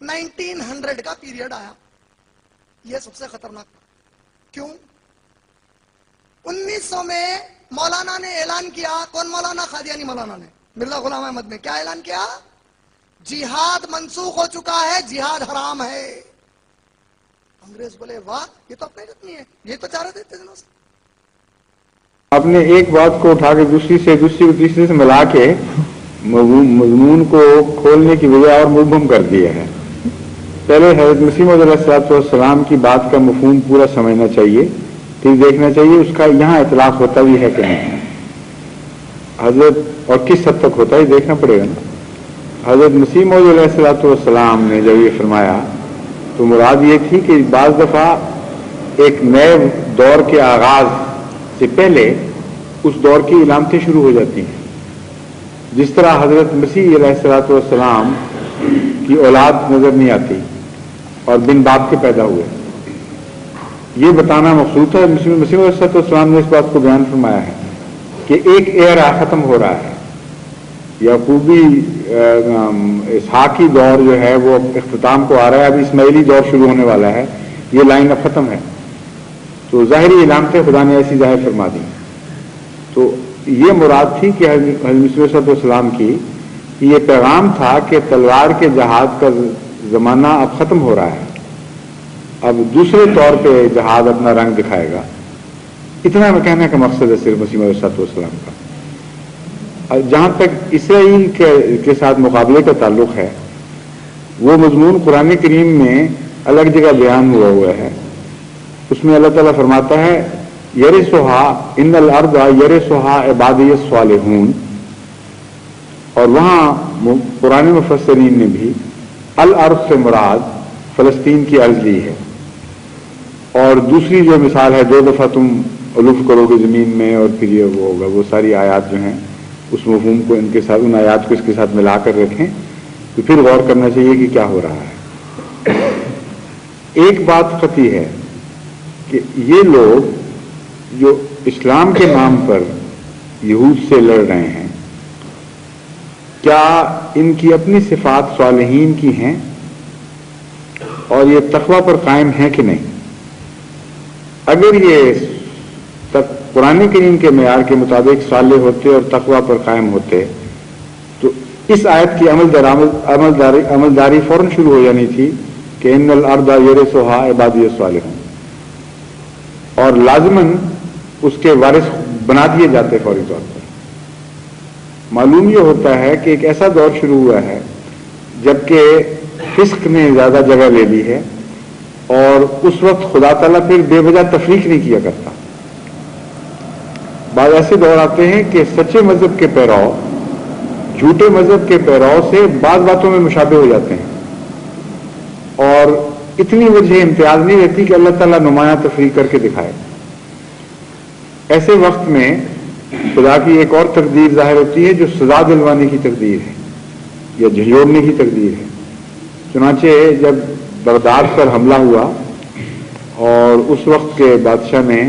1900 کا پیریڈ آیا، یہ سب سے خطرناک تھا۔ کیوں؟ 1900 میں مولانا نے اعلان کیا، کون مولانا؟ قادیانی مولانا نے، مرزا غلام احمد نے کیا اعلان کیا؟ جہاد منسوخ ہو چکا ہے، جہاد حرام ہے۔ انگریز بولے واہ، یہ تو اپنے نہیں ہے، یہ تو چاہ رہے تھے اتنے دنوں سے۔ آپ نے ایک بات کو اٹھا کے دوسری کو تیسری سے ملا کے مضمون کو کھولنے کی وجہ اور مبہم کر دیا ہے۔ پہلے حضرت مسیح موعود علیہ السلام کی بات کا مفہوم پورا سمجھنا چاہیے، پھر دیکھنا چاہیے اس کا یہاں اطلاق ہوتا بھی ہے کہ نہیں، حضرت اور کس حد تک ہوتا ہے دیکھنا پڑے گا نا۔ حضرت مسیح موعود علیہ السلام نے جب یہ فرمایا تو مراد یہ تھی کہ بعض دفعہ ایک نئے دور کے آغاز سے پہلے اس دور کی علامتیں شروع ہو جاتی ہیں، جس طرح حضرت مسیح علیہ السلام کی اولاد نظر نہیں آتی اور بن باپ کے پیدا ہوئے، یہ بتانا مقصود ہے۔ مسیح علیہ السلام نے اس بات کو بیان فرمایا ہے کہ ایک ایرا ختم ہو رہا ہے، یعقوبی اسحاقی دور جو ہے وہ اختتام کو آ رہا ہے، اب اسماعیلی دور شروع ہونے والا ہے، یہ لائن اب ختم ہے۔ تو ظاہری علامتیں خدا نے ایسی ظاہر فرما دی، تو یہ مراد تھی کہ حضرت مسیح علیہ السلام کی یہ پیغام تھا کہ تلوار کے جہاد کا زمانہ اب ختم ہو رہا ہے، اب دوسرے طور پہ جہاد اپنا رنگ دکھائے گا۔ اتنا میں کہنے کا مقصد ہے صرف مسیح علیہ السلام کا۔ جہاں تک اسرائیل کے ساتھ مقابلے کا تعلق ہے، وہ مضمون قرآن کریم میں الگ جگہ بیان ہوا ہے۔ اس میں اللہ تعالیٰ فرماتا ہے یرثھا ان الارض یرثھا عبادی الصالحون، اور وہاں قرآن مفسرین نے بھی الارض سے مراد فلسطین کی ارض لی ہے، اور دوسری جو مثال ہے 2 دفعہ تم علوف کرو گے زمین میں اور پھر یہ وہ ہوگا، وہ ساری آیات جو ہیں اس مفہوم کو ان کے ساتھ، ان آیات کو اس کے ساتھ ملا کر رکھیں تو پھر غور کرنا چاہیے کہ کیا ہو رہا ہے۔ ایک بات قطعی ہے کہ یہ لوگ جو اسلام کے نام پر یہود سے لڑ رہے ہیں، کیا ان کی اپنی صفات صالحین کی ہیں اور یہ تقوی پر قائم ہیں کہ نہیں؟ اگر یہ قرآن کریم کے معیار کے مطابق صالح ہوتے اور تقوی پر قائم ہوتے تو اس آیت کی عملداری فوراً شروع ہو جانی تھی کہ ان الارض یرثھا عبادی الصالحون، اور لازماً اس کے وارث بنا دیے جاتے فوری طور پر۔ معلوم یہ ہوتا ہے کہ ایک ایسا دور شروع ہوا ہے جبکہ فسق نے زیادہ جگہ لے لی ہے، اور اس وقت خدا تعالیٰ پھر بے وجہ تفریق نہیں کیا کرتا۔ بعض ایسے دور آتے ہیں کہ سچے مذہب کے پیرو جھوٹے مذہب کے پیرو سے بعض باتوں میں مشابہ ہو جاتے ہیں، اور اتنی وجہ امتیاز نہیں رہتی کہ اللہ تعالیٰ نمایاں تفریق کر کے دکھائے۔ ایسے وقت میں خدا کی ایک اور تقدیر ظاہر ہوتی ہے جو سزا دلوانے کی تقدیر ہے یا جھنجھوڑنے کی تقدیر ہے۔ چنانچہ جب بغداد پر حملہ ہوا اور اس وقت کے بادشاہ نے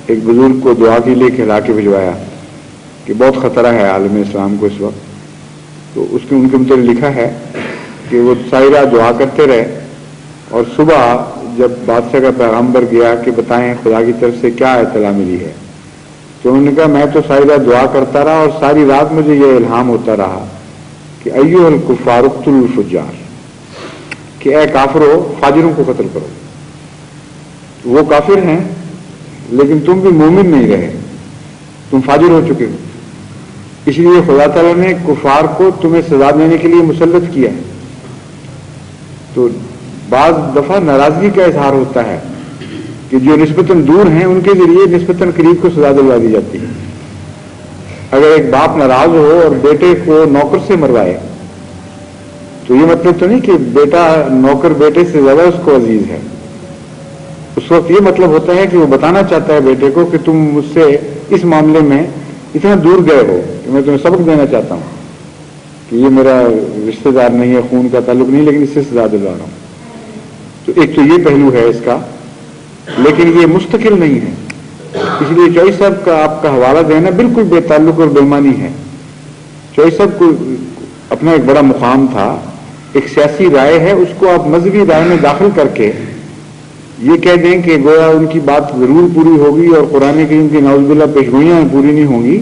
ایک بزرگ کو دعا کے لیے کہلا کے بھجوایا کہ بہت خطرہ ہے عالم اسلام کو اس وقت، تو اس نے ان کے متعلق لکھا ہے کہ وہ ساری رات دعا کرتے رہے، اور صبح جب بادشاہ کا پیغمبر گیا کہ بتائیں خدا کی طرف سے کیا اطلاع ملی ہے، تو انہوں نے کہا میں تو ساری رات دعا کرتا رہا اور ساری رات مجھے یہ الہام ہوتا رہا کہ ایھا الکفار اقتلوا الفجار، کہ اے کافرو فاجروں کو قتل کرو۔ وہ کافر ہیں لیکن تم بھی مومن نہیں رہے، تم فاجر ہو چکے ہو، اس لیے خدا تعالیٰ نے کفار کو تمہیں سزا دینے کے لیے مسلط کیا ہے۔ تو بعض دفعہ ناراضگی کا اظہار ہوتا ہے کہ جو نسبتاً دور ہیں ان کے ذریعے نسبتاً قریب کو سزا دلوا دی جاتی ہے۔ اگر ایک باپ ناراض ہو اور بیٹے کو نوکر سے مروائے تو یہ مطلب تو نہیں کہ بیٹا نوکر بیٹے سے زیادہ اس کو عزیز ہے، اس وقت یہ مطلب ہوتا ہے کہ وہ بتانا چاہتا ہے بیٹے کو کہ تم مجھ سے اس معاملے میں اتنا دور گئے ہو کہ میں تمہیں سبق دینا چاہتا ہوں کہ یہ میرا رشتہ دار نہیں ہے، خون کا تعلق نہیں، لیکن اس سے سزا دلوا رہا ہوں۔ تو ایک تو یہ پہلو ہے اس کا، لیکن یہ مستقل نہیں ہے، اس لیے چوئی صاحب کا آپ کا حوالہ دینا بالکل بے تعلق اور بے معنی ہے۔ چوئی صاحب کو اپنا ایک بڑا مقام تھا ایک سیاسی رائے ہے اس کو آپ مذہبی رائے میں داخل کر کے یہ کہہ دیں کہ گویا ان کی بات ضرور پوری ہوگی اور قرآن کریم کی نعوذ باللہ پیشگوئیاں پوری نہیں ہوں گی،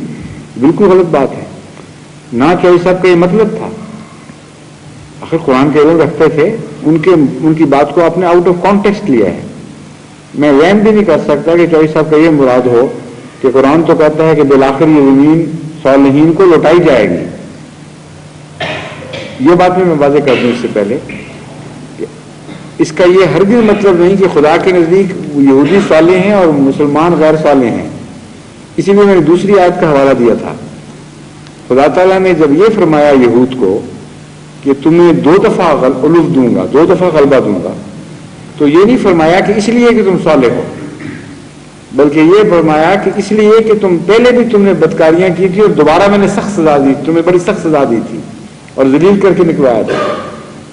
بالکل غلط بات ہے۔ نہ چوہدری صاحب کا یہ مطلب تھا، آخر قرآن کے علم رکھتے تھے، ان کی بات کو آپ نے آؤٹ آف کانٹیکسٹ لیا ہے۔ میں وہم بھی نہیں کر سکتا کہ چوہدری صاحب کا یہ مراد ہو کہ قرآن تو کہتا ہے کہ بالآخر یہ زمین صالحین کو لوٹائی جائے گی۔ یہ بات میں واضح کر دوں اس سے پہلے کہ اس کا یہ ہرگز مطلب نہیں کہ خدا کے نزدیک یہودی صالح ہیں اور مسلمان غیر صالح ہیں۔ اسی لیے میں نے دوسری آیت کا حوالہ دیا تھا۔ خدا تعالیٰ نے جب یہ فرمایا یہود کو کہ تمہیں 2 دفعہ علف دوں گا، 2 دفعہ غلبہ دوں گا، تو یہ نہیں فرمایا کہ اس لیے کہ تم صالح ہو، بلکہ یہ فرمایا کہ اس لیے کہ پہلے بھی تم نے بدکاریاں کی تھی اور دوبارہ میں نے سخت سزا دی، تمہیں بڑی سخت سزا دی تھی اور ذلیل کر کے نکلوایا تھا،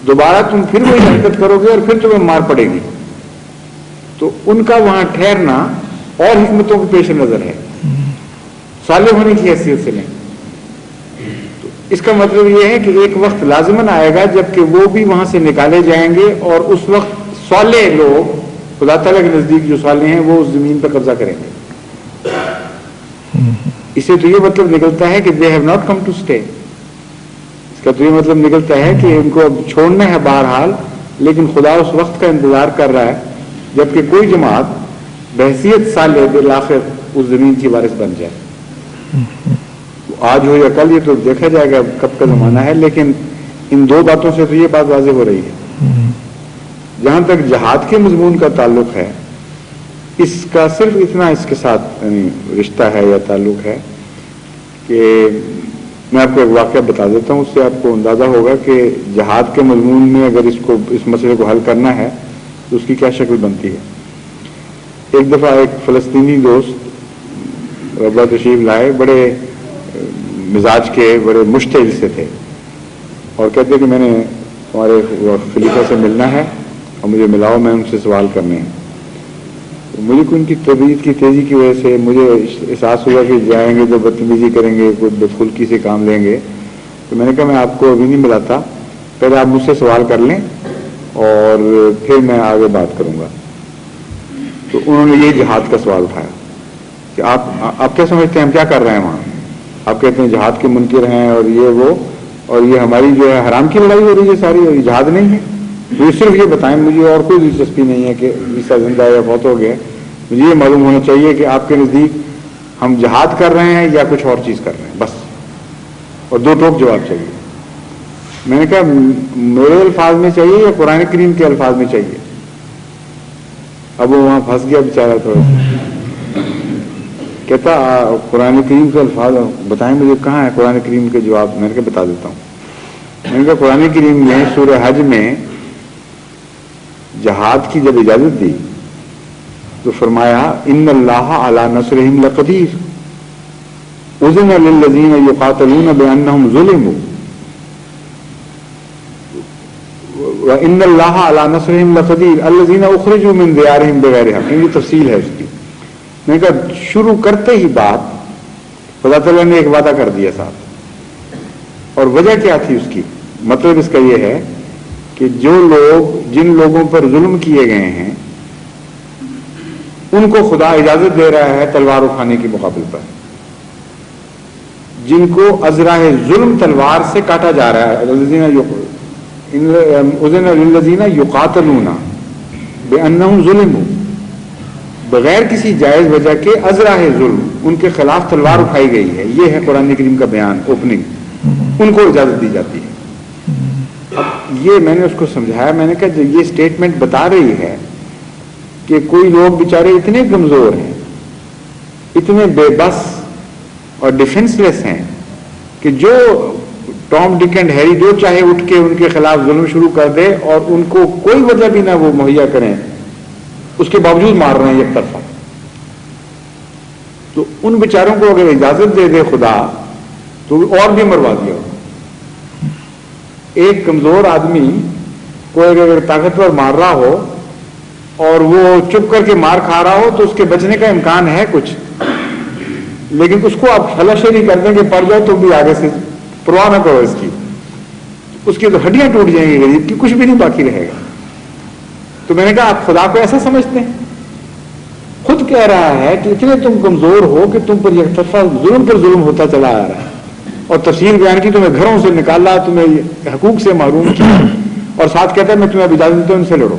دوبارہ تم پھر وہی حرکت کرو گے اور پھر تمہیں مار پڑے گی۔ تو ان کا وہاں ٹھہرنا اور حکمتوں کے پیش نظر ہے، صالح ہونے کی حیثیت سے نہیں۔ تو اس کا مطلب یہ ہے کہ ایک وقت لازماً آئے گا جب کہ وہ بھی وہاں سے نکالے جائیں گے اور اس وقت صالح لوگ خدا تعالیٰ کے نزدیک جو صالح ہیں وہ اس زمین پر قبضہ کریں گے۔ اسے تو یہ مطلب نکلتا ہے کہ they have not come to stay, اس کا تو یہ مطلب نکلتا ہے کہ ان کو اب چھوڑنا ہے بہرحال، لیکن خدا اس وقت کا انتظار کر رہا ہے جبکہ کوئی جماعت بحیثیت صالح بالآخر اس زمین کی وارث بن جائے۔ آج ہو یا کل یہ تو دیکھا جائے گا کب کا زمانہ ہے، لیکن ان 2 باتوں سے تو یہ بات واضح ہو رہی ہے۔ جہاں تک جہاد کے مضمون کا تعلق ہے، اس کا صرف اتنا اس کے ساتھ رشتہ ہے یا تعلق ہے کہ میں آپ کو ایک واقعہ بتا دیتا ہوں، اس سے آپ کو اندازہ ہوگا کہ جہاد کے مضمون میں اگر اس مسئلے کو حل کرنا ہے تو اس کی کیا شکل بنتی ہے۔ ایک دفعہ ایک فلسطینی دوست ربا تشریف لائے، بڑے مزاج کے، بڑے مشتعل سے تھے، اور کہتے کہ میں نے ہمارے خلیفہ سے ملنا ہے اور مجھے ملاؤ، میں ان سے سوال کرنے ہیں۔ مجھے کو ان کی طبیعت کی تیزی کی وجہ سے مجھے احساس ہوا کہ جائیں گے تو بدتمیزی کریں گے، کوئی بدخلقی سے کام لیں گے، تو میں نے کہا میں آپ کو ابھی نہیں ملاتا، پہلے آپ مجھ سے سوال کر لیں اور پھر میں آگے بات کروں گا۔ تو انہوں نے یہ جہاد کا سوال اٹھایا کہ آپ کیا سمجھتے ہیں ہم کیا کر رہے ہیں وہاں؟ آپ کہتے ہیں جہاد کے منکر ہیں اور یہ وہ، اور یہ ہماری جو ہے حرام کی لڑائی ہو رہی ہے ساری، اور یہ جہاد نہیں ہے۔ تو صرف یہ بتائیں، مجھے اور کوئی دلچسپی نہیں ہے کہ عیسیٰ زندہ یا فوت ہو گیا، مجھے یہ معلوم ہونا چاہیے کہ آپ کے نزدیک ہم جہاد کر رہے ہیں یا کچھ اور چیز کر رہے ہیں، بس، اور 2 ٹوک جواب چاہیے۔ میں نے کہا میرے الفاظ میں چاہیے یا قرآن کریم کے الفاظ میں چاہیے؟ اب وہ وہاں پھنس گیا بیچارہ تھوڑا سا، کہتا قرآن کریم کے الفاظ بتائیں مجھے، کہاں ہے قرآن کریم کے جواب؟ میں نے کہا بتا دیتا ہوں۔ میں نے کہا قرآن کریم میں سورہ حج میں جہاد کی جب اجازت دی تو فرمایا ان اللہ علی نصرہم لقدیر، اذن للذین یقاتلون بانہم ظلموا وان اللہ علی نصرہم لقدیر الذین اخرجوا من دیارہم بغیر حق۔ یہ تفصیل ہے اس کی۔ میں نے کہا شروع کرتے ہی بات خدا تعالیٰ نے ایک وعدہ کر دیا صاحب، اور وجہ کیا تھی اس کی؟ مطلب اس کا یہ ہے کہ جن لوگوں پر ظلم کیے گئے ہیں ان کو خدا اجازت دے رہا ہے تلوار اٹھانے کے مقابل پر، جن کو ازراہ ظلم تلوار سے کاٹا جا رہا ہے، اذن للذین یقاتلون بانہم ظلموا، بغیر کسی جائز وجہ کے ازراہ ظلم ان کے خلاف تلوار اٹھائی گئی ہے۔ یہ ہے قرآن کریم کا بیان، اوپننگ، ان کو اجازت دی جاتی ہے۔ اب یہ میں نے اس کو سمجھایا، میں نے کہا جو یہ سٹیٹمنٹ بتا رہی ہے کہ کوئی لوگ بیچارے اتنے کمزور ہیں، اتنے بے بس اور ڈیفنس لیس ہیں کہ جو ٹام ڈک اینڈ ہیری جو چاہے اٹھ کے ان کے خلاف ظلم شروع کر دے اور ان کو کوئی وجہ بھی نہ وہ مہیا کریں، اس کے باوجود مار رہے ہیں ایک طرفہ۔ تو ان بیچاروں کو اگر اجازت دے دے خدا تو اور بھی مروا دیا ہوگا۔ ایک کمزور آدمی کو اگر طاقتور مار رہا ہو اور وہ چپ کر کے مار کھا رہا ہو تو اس کے بچنے کا امکان ہے کچھ، لیکن اس کو آپ ہلاشیری کر دیں کہ پڑ جاؤ تم بھی آگے سے، پرواہ نہ کرو اس کی۔ اس کی تو ہڈیاں ٹوٹ جائیں گی غریب کی, کچھ بھی نہیں باقی رہے گا. تو میں نے کہا آپ خدا کو ایسا سمجھتے ہیں؟ خود کہہ رہا ہے کہ اتنے تم کمزور ہو کہ تم پر یک طرفہ ظلم پر ظلم ہوتا چلا آ رہا ہے, اور تفصیل بیان کی, تمہیں گھروں سے نکالا, تمہیں حقوق سے محروم کیا, اور ساتھ کہتا ہے میں تمہیں اب اجازت دیتا ہوں ان سے لڑو.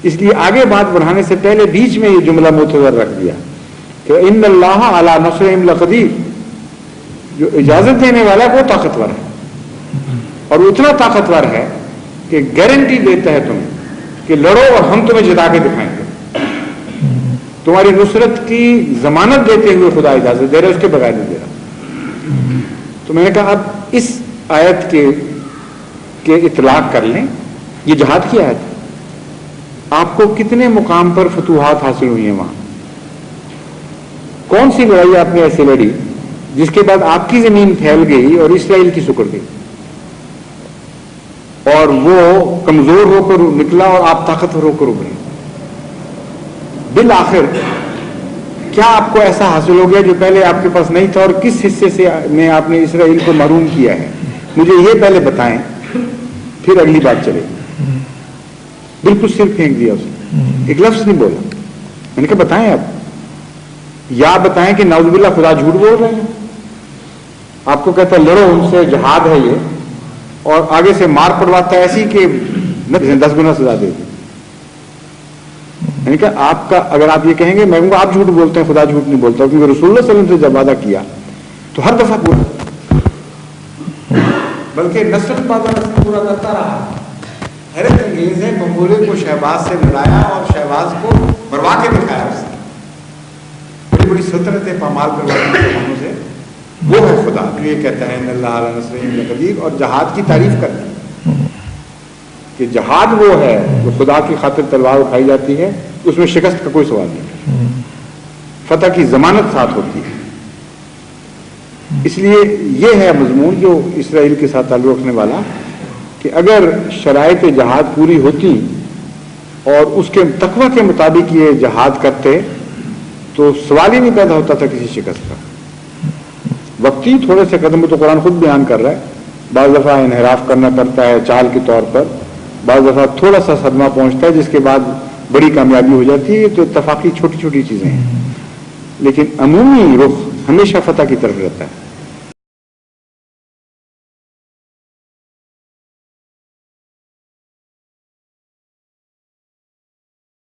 اس لیے آگے بات بڑھانے سے پہلے بیچ میں یہ جملہ معتبر رکھ دیا کہ ان اللہ علی نصرہم لقدیر, جو اجازت دینے والا ہے وہ طاقتور ہے, اور وہ اتنا طاقتور ہے کہ گارنٹی دیتا ہے تمہیں کہ لڑو اور ہم تمہیں جتا کے دکھائیں گے. تمہاری نصرت کی ضمانت دیتے ہوئے خدا اجازت دے رہا ہے, اس کے بغیر نہیں دے رہا. تو میں نے کہا اب اس آیت کے اطلاق کر لیں, یہ جہاد کی آیت ہے. آپ کو کتنے مقام پر فتوحات حاصل ہوئی ہیں وہاں؟ کون سی لڑائی آپ نے ایسے لڑی جس کے بعد آپ کی زمین پھیل گئی اور اسرائیل کی سکڑ گئی, اور وہ کمزور ہو کر نکلا اور آپ طاقتور ہو کر ابھرے؟ بالآخر کیا آپ کو ایسا حاصل ہو گیا جو پہلے آپ کے پاس نہیں تھا, اور کس حصے سے میں آپ نے اسرائیل کو محروم کیا ہے؟ مجھے یہ پہلے بتائیں, پھر اگلی بات چلے. بالکل سر پھینک دیا اسے, ایک لفظ نہیں بولا. میں نے کہا بتائیں آپ, یا بتائیں کہ نعوذ باللہ خدا جھوٹ بول رہے ہیں. آپ کو کہتا ہے لڑو ان سے, جہاد ہے یہ, اور آگے سے مار پڑواتا ہے ایسی کہ 10 گنا سزا دے دی. میں نے کہا آپ کا, اگر آپ یہ کہیں گے میں کہوں گا آپ جھوٹ بولتے ہیں, خدا جھوٹ نہیں بولتا, کیونکہ رسول اللہ صلی اللہ علیہ وسلم سے جب وعدہ کیا تو ہر دفعہ پورا, بلکہ نسل بعد نسل پورا کرتا رہا. حیرت انگیز ہے, منگولے کو شہباز سے لڑایا اور شہباز کو مروا کے دکھایا اس نے. بڑی بڑی سلطنتیں پامال کرواتی مسلمانوں سے. وہ ہے خدا جو یہ کہتا ہے ان اللہ علی نصرہم لقدیر, اور جہاد کی تعریف کرتا ہے کہ جہاد وہ ہے جو خدا کی خاطر تلوار اٹھائی جاتی ہے, اس میں شکست کا کوئی سوال نہیں, فتح کی ضمانت ساتھ ہوتی ہے. اس لیے یہ ہے مضمون جو اسرائیل کے ساتھ تعلق رکھنے والا, کہ اگر شرائط جہاد پوری ہوتی اور اس کے تقوی کے مطابق یہ جہاد کرتے تو سوال ہی نہیں پیدا ہوتا تھا کسی شکست کا. وقتی تھوڑے سے قدم تو قرآن خود بیان کر رہا ہے, بعض دفعہ انحراف کرنا پڑتا ہے چال کے طور پر, بعض دفعہ تھوڑا سا صدمہ پہنچتا ہے جس کے بعد بڑی کامیابی ہو جاتی ہے. تو اتفاقی چھوٹی چھوٹی چیزیں ہیں, لیکن عمومی رخ ہمیشہ فتح کی طرف رہتا ہے.